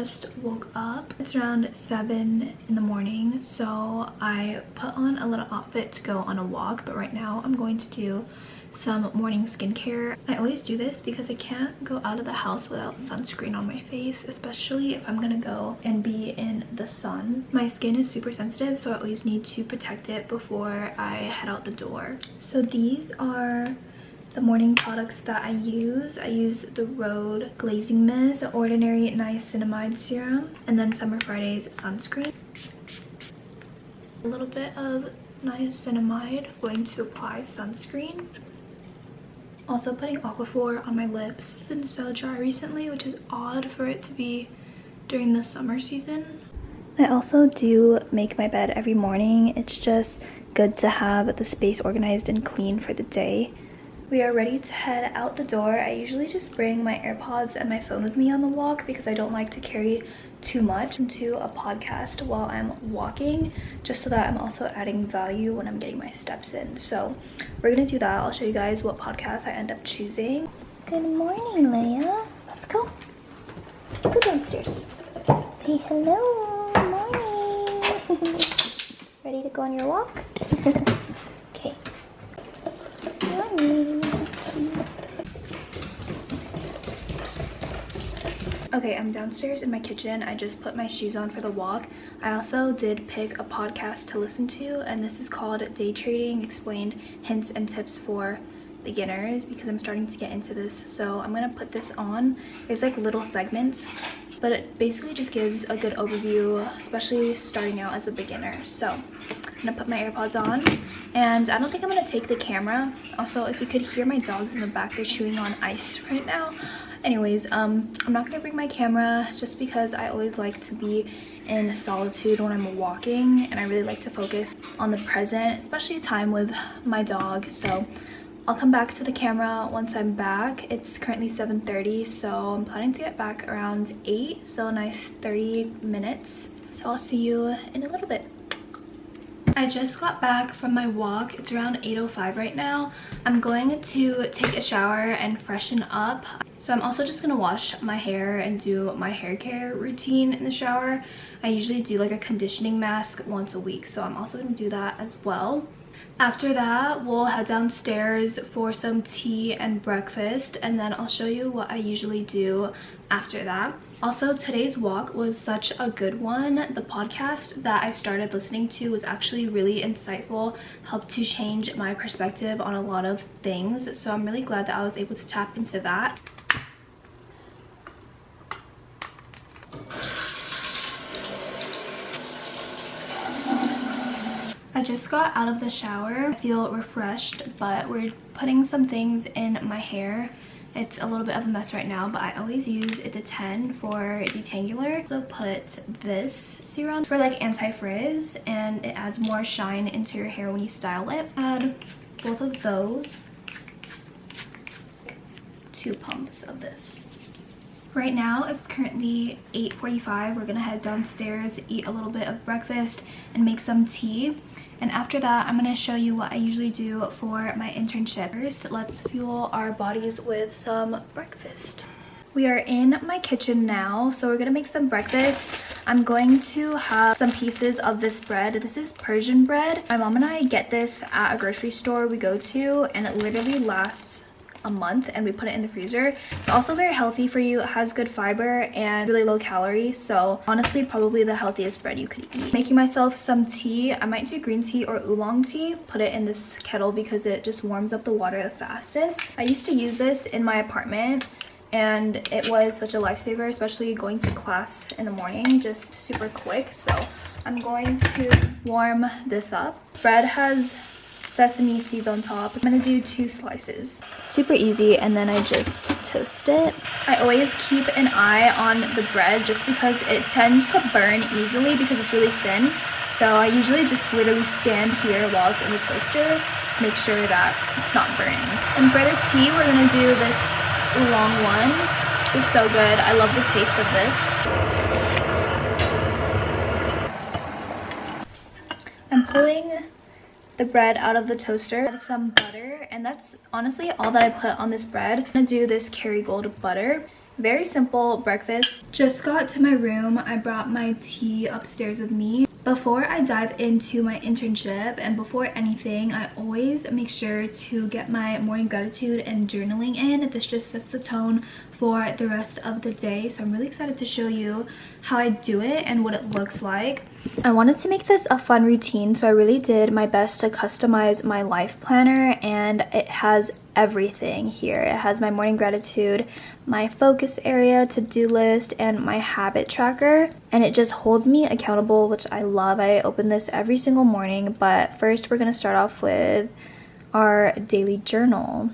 just woke up. It's around 7 in the morning, so I put on a little outfit to go on a walk, but right now I'm going to do some morning skincare. I always do this because I can't go out of the house without sunscreen on my face, especially if I'm gonna go and be in the sun. My skin is super sensitive, so I always need to protect it before I head out the door. So these are the morning products that I use. I use the Rhode Glazing Mist, the Ordinary Niacinamide Serum, and then Summer Fridays sunscreen. A little bit of niacinamide. Going to apply sunscreen. Also putting Aquaphor on my lips. It's been so dry recently, which is odd for it to be during the summer season. I also do make my bed every morning. It's just good to have the space organized and clean for the day. We are ready to head out the door. I usually just bring my AirPods and my phone with me on the walk because I don't like to carry too much into a podcast while I'm walking, just so that I'm also adding value when I'm getting my steps in. So we're gonna do that. I'll show you guys what podcast I end up choosing. Good morning, Leia. Let's go. Let's go downstairs. Say hello. Morning. Ready to go on your walk? Okay. Morning. Okay, I'm downstairs in my kitchen. I just put my shoes on for the walk. I also did pick a podcast to listen to, and this is called Day Trading Explained, Hints and Tips for Beginners, because I'm starting to get into this. So I'm gonna put this on. There's like little segments, but it basically just gives a good overview, especially starting out as a beginner. So I'm gonna put my AirPods on, and I don't think I'm gonna take the camera. Also, if you could hear my dogs in the back, they're chewing on ice right now. Anyways, I'm not gonna bring my camera just because I always like to be in solitude when I'm walking, and I really like to focus on the present, especially time with my dog. So I'll come back to the camera once I'm back. It's currently 7:30, so I'm planning to get back around 8, so a nice 30 minutes. So I'll see you in a little bit. I just got back from my walk. It's around 8:05 right now. I'm going to take a shower and freshen up. So I'm also just gonna wash my hair and do my hair care routine in the shower. I usually do like a conditioning mask once a week, so I'm also gonna do that as well. After that, we'll head downstairs for some tea and breakfast, and then I'll show you what I usually do after that. Also, today's walk was such a good one. The podcast that I started listening to was actually really insightful, helped to change my perspective on a lot of things. So I'm really glad that I was able to tap into that. I just got out of the shower. I feel refreshed, but we're putting some things in my hair. It's a little bit of a mess right now, but I always use a 10 for detangler. So put this serum for like anti-frizz, and it adds more shine into your hair when you style it. Add both of those. 2 pumps of this. Right now, it's currently 8:45. We're gonna head downstairs, eat a little bit of breakfast, and make some tea. And after that, I'm gonna show you what I usually do for my internship. First, let's fuel our bodies with some breakfast. We are in my kitchen now, so we're gonna make some breakfast. I'm going to have some pieces of this bread. This is Persian bread. My mom and I get this at a grocery store we go to, and it literally lasts a month, and we put it in the freezer. It's also very healthy for you. It has good fiber and really low calories, so honestly probably the healthiest bread you could eat. Making myself some tea. I might do green tea or oolong tea. Put it in this kettle because it just warms up the water the fastest. I used to use this in my apartment, and it was such a lifesaver, especially going to class in the morning, just super quick. So I'm going to warm this up. Bread has sesame seeds on top. I'm gonna do 2 slices. Super easy, and then I just toast it. I always keep an eye on the bread just because it tends to burn easily because it's really thin. So I usually just literally stand here while it's in the toaster to make sure that it's not burning. And for the tea, we're gonna do this oolong one. It's so good. I love the taste of this. I'm pulling the bread out of the toaster. Add some butter, and that's honestly all that I put on this bread. I'm gonna do this Kerrygold butter, Very simple breakfast. Just got to my room. I brought my tea upstairs with me. Before I dive into my internship and before anything, I always make sure to get my morning gratitude and journaling in. This just sets the tone for the rest of the day. So I'm really excited to show you how I do it and what it looks like. I wanted to make this a fun routine, so I really did my best to customize my life planner, and it has everything here. It has my morning gratitude, my focus area, to-do list, and my habit tracker, and it just holds me accountable, which I love. I open this every single morning, but first we're going to start off with our daily journal,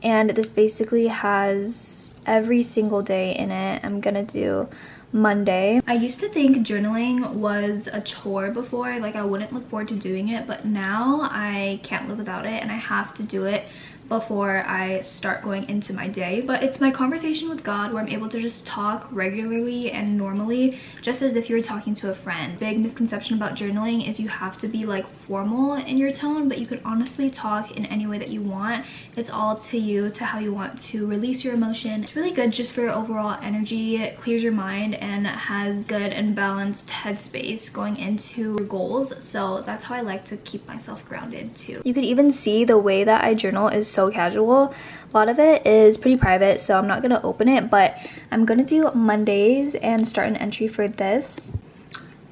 and this basically has every single day in it. I'm gonna do Monday. I used to think journaling was a chore before, like I wouldn't look forward to doing it, but now I can't live without it and I have to do it before I start going into my day. But it's my conversation with God where I'm able to just talk regularly and normally, just as if you were talking to a friend. Big misconception about journaling is you have to be like formal in your tone, but you could honestly talk in any way that you want. It's all up to you to how you want to release your emotion. It's really good just for your overall energy. It clears your mind and has good and balanced headspace going into your goals. So that's how I like to keep myself grounded too. You could even see the way that I journal is so casual. A lot of it is pretty private, so I'm not gonna open it, but I'm gonna do Mondays and start an entry for this.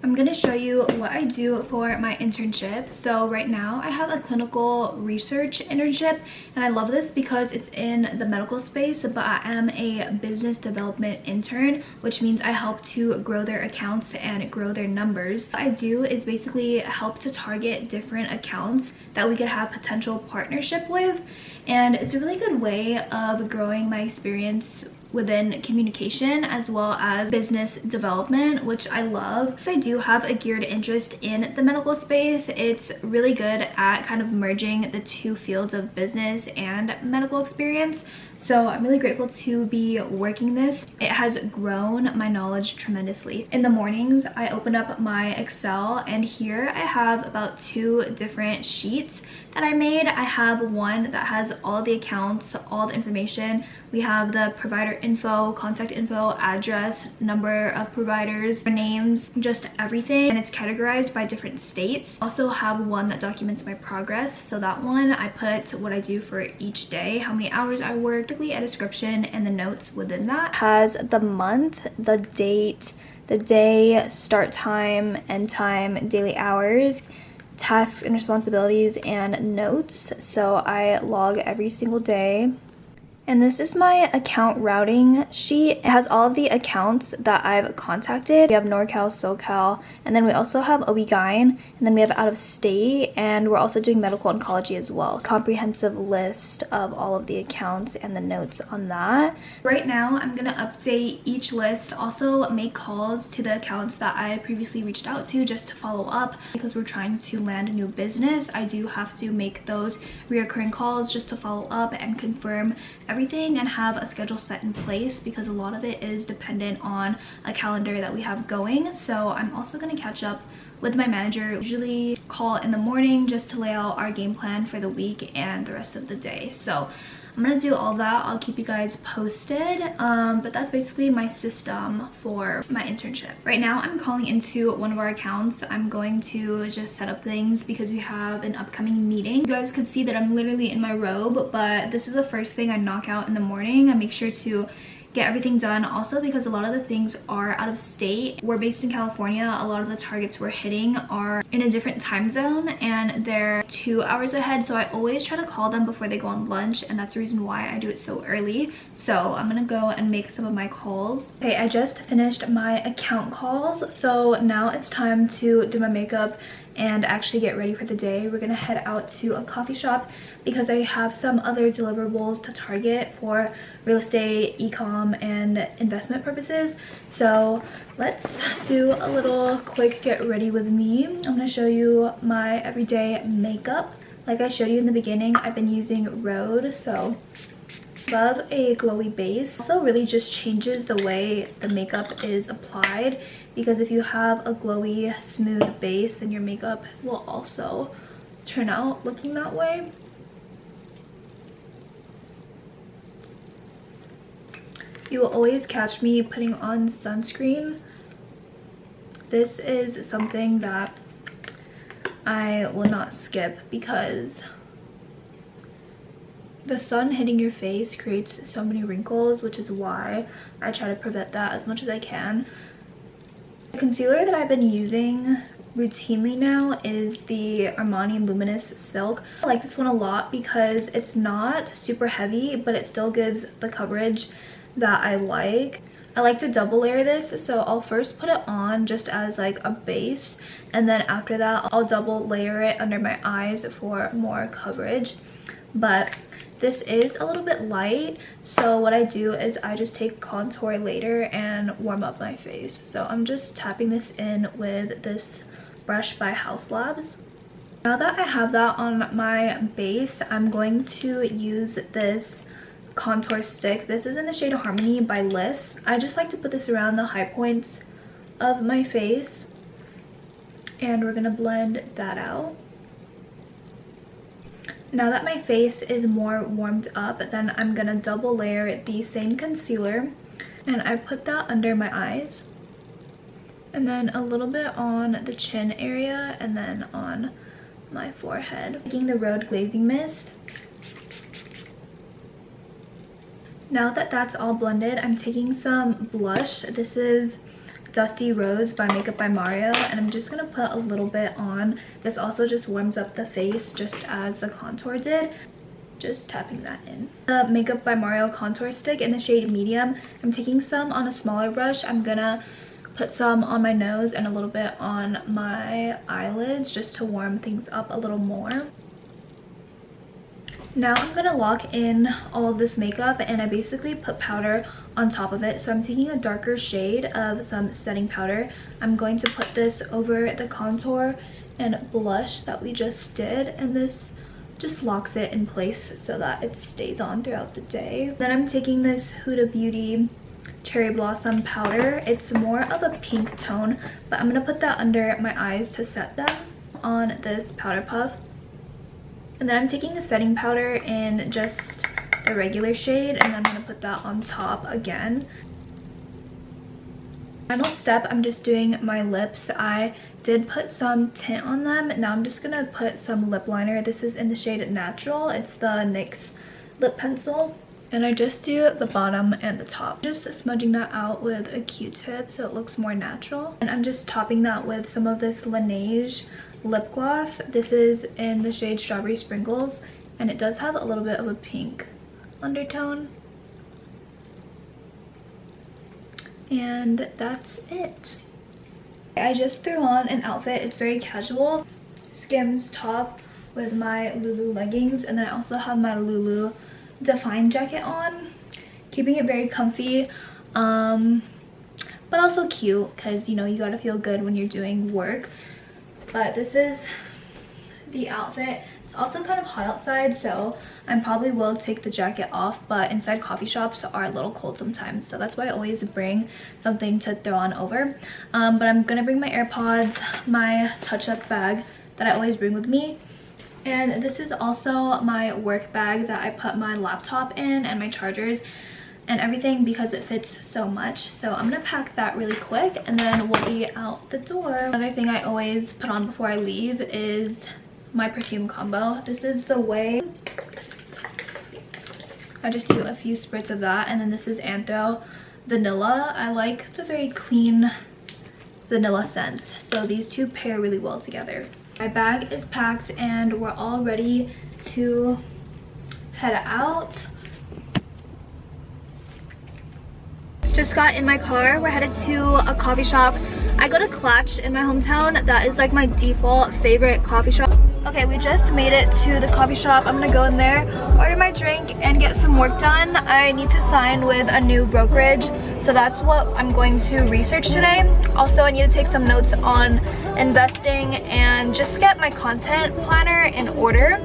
I'm gonna show you what I do for my internship. So right now I have a clinical research internship, and I love this because it's in the medical space, but I am a business development intern, which means I help to grow their accounts and grow their numbers. What I do is basically help to target different accounts that we could have potential partnership with, and it's a really good way of growing my experience within communication as well as business development, which I love. I do have a geared interest in the medical space. It's really good at kind of merging the two fields of business and medical experience. So I'm really grateful to be working this. It has grown my knowledge tremendously. In the mornings, I open up my Excel, and here I have about 2 different sheets that I made. I have one that has all the accounts, all the information. We have the provider info, contact info, address, number of providers, their names, just everything, and it's categorized by different states. Also have one that documents my progress. So that one I put what I do for each day, how many hours I worked, a description, and the notes within that. It has the month, the date, the day, start time, end time, daily hours, tasks and responsibilities, and notes. So I log every single day. And this is my account routing sheet. It has all of the accounts that I've contacted. We have NorCal, SoCal, and then we also have OB-GYN, and then we have out of state, and we're also doing medical oncology as well. Comprehensive list of all of the accounts and the notes on that. Right now, I'm gonna update each list, also make calls to the accounts that I previously reached out to just to follow up. Because we're trying to land a new business, I do have to make those reoccurring calls just to follow up and confirm everything and have a schedule set in place, because a lot of it is dependent on a calendar that we have going. So I'm also going to catch up with my manager. Usually call in the morning just to lay out our game plan for the week and the rest of the day. So I'm gonna do all that. I'll keep you guys posted, but that's basically my system for my internship. Right now I'm calling into one of our accounts. I'm going to just set up things because we have an upcoming meeting. You guys could see that I'm literally in my robe, but this is the first thing I knock out in the morning. I make sure to get everything done, also because a lot of the things are out of state. We're based in California. A lot of the targets we're hitting are in a different time zone and they're 2 hours ahead, so I always try to call them before they go on lunch, and that's the reason why I do it so early. So I'm gonna go and make some of my calls. Okay, I just finished my account calls, so now it's time to do my makeup and actually get ready for the day. We're gonna head out to a coffee shop because I have some other deliverables to target for real estate, e-com, and investment purposes. So let's do a little quick get ready with me. I'm gonna show you my everyday makeup. Like I showed you in the beginning, I've been using Rhode, so love a glowy base. Also really just changes the way the makeup is applied, because if you have a glowy smooth base, then your makeup will also turn out looking that way. You will always catch me putting on sunscreen. This is something that I will not skip because the sun hitting your face creates so many wrinkles, which is why I try to prevent that as much as I can. The concealer that I've been using routinely now is the Armani Luminous Silk. I like this one a lot because it's not super heavy, but it still gives the coverage that I like. I like to double layer this, so I'll first put it on just as like a base, and then after that I'll double layer it under my eyes for more coverage. But this is a little bit light, so what I do is I just take contour later and warm up my face. So I'm just tapping this in with this brush by House Labs. Now that I have that on my base, I'm going to use this contour stick. This is in the shade Harmony by Liss. I just like to put this around the high points of my face, and we're gonna blend that out. Now that my face is more warmed up, then I'm gonna double layer the same concealer, and I put that under my eyes, and then a little bit on the chin area, and then on my forehead. Taking the Road Glazing Mist. Now that that's all blended, I'm taking some blush. This is Dusty Rose by Makeup by Mario, and I'm just gonna put a little bit on. This also just warms up the face just as the contour did. Just tapping that in. The Makeup by Mario contour stick in the shade Medium. I'm taking some on a smaller brush. I'm gonna put some on my nose and a little bit on my eyelids just to warm things up a little more. Now I'm gonna lock in all of this makeup, and I basically put powder on top of it. So I'm taking a darker shade of some setting powder. I'm going to put this over the contour and blush that we just did, and this just locks it in place so that it stays on throughout the day. Then I'm taking this Huda Beauty Cherry Blossom powder. It's more of a pink tone, but I'm gonna put that under my eyes to set them on this powder puff. And then I'm taking the setting powder in just the regular shade, and I'm gonna put that on top again. Final step, I'm just doing my lips. I did put some tint on them. Now I'm just gonna put some lip liner. This is in the shade Natural. It's the NYX lip pencil. And I just do the bottom and the top. Just smudging that out with a Q-tip so it looks more natural. And I'm just topping that with some of this Laneige lip gloss. This is in the shade Strawberry Sprinkles, and it does have a little bit of a pink undertone. And that's it. I just threw on an outfit. It's very casual. Skims top with my Lulu leggings, and then I also have my Lulu Define jacket on, keeping it very comfy, but also cute because, you know, you gotta feel good when you're doing work. But this is the outfit. It's also kind of hot outside, so I probably will take the jacket off, but inside coffee shops are a little cold sometimes, so that's why I always bring something to throw on over. But I'm gonna bring my AirPods, my touch-up bag that I always bring with me, and this is also my work bag that I put my laptop in and my chargers and everything because it fits so much. So I'm gonna pack that really quick, and then we'll be out the door. Another thing I always put on before I leave is my perfume combo. This is the Way. I just do a few spritz of that, and then this is Anthro Vanilla. I like the very clean vanilla scents, so these two pair really well together. My bag is packed and we're all ready to head out. Just got in my car. We're headed to a coffee shop. I go to Clutch in my hometown. That is like my default favorite coffee shop. Okay, we just made it to the coffee shop. I'm gonna go in there, order my drink, and get some work done. I need to sign with a new brokerage, so that's what I'm going to research today. Also, I need to take some notes on investing and just get my content planner in order.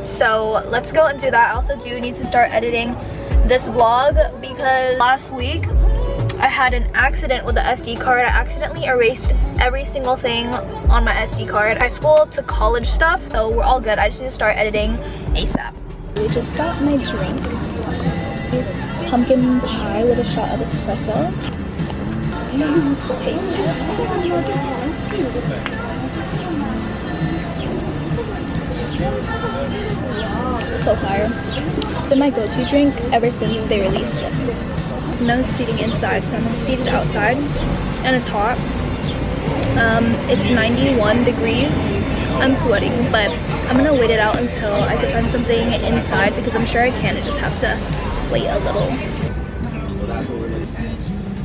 So let's go and do that. I also do need to start editing this vlog because last week I had an accident with the SD card. I accidentally erased every single thing on my SD card. High school to college stuff, so we're all good. I just need to start editing ASAP. We just got my drink. pumpkin chai with a shot of espresso. Taste. So fire. It's been my go-to drink ever since they released it. So now it's seating inside, so I'm seated outside and it's hot. It's 91 degrees. I'm sweating, but I'm gonna wait it out until I can find something inside because I'm sure I can. I just have to wait a little.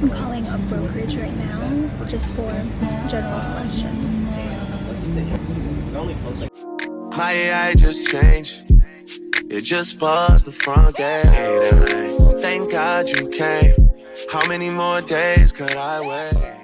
I'm calling up brokerage right now just for general questions. My AI just changed. It just buzzed the front gate. Thank God you came. How many more days could I wait?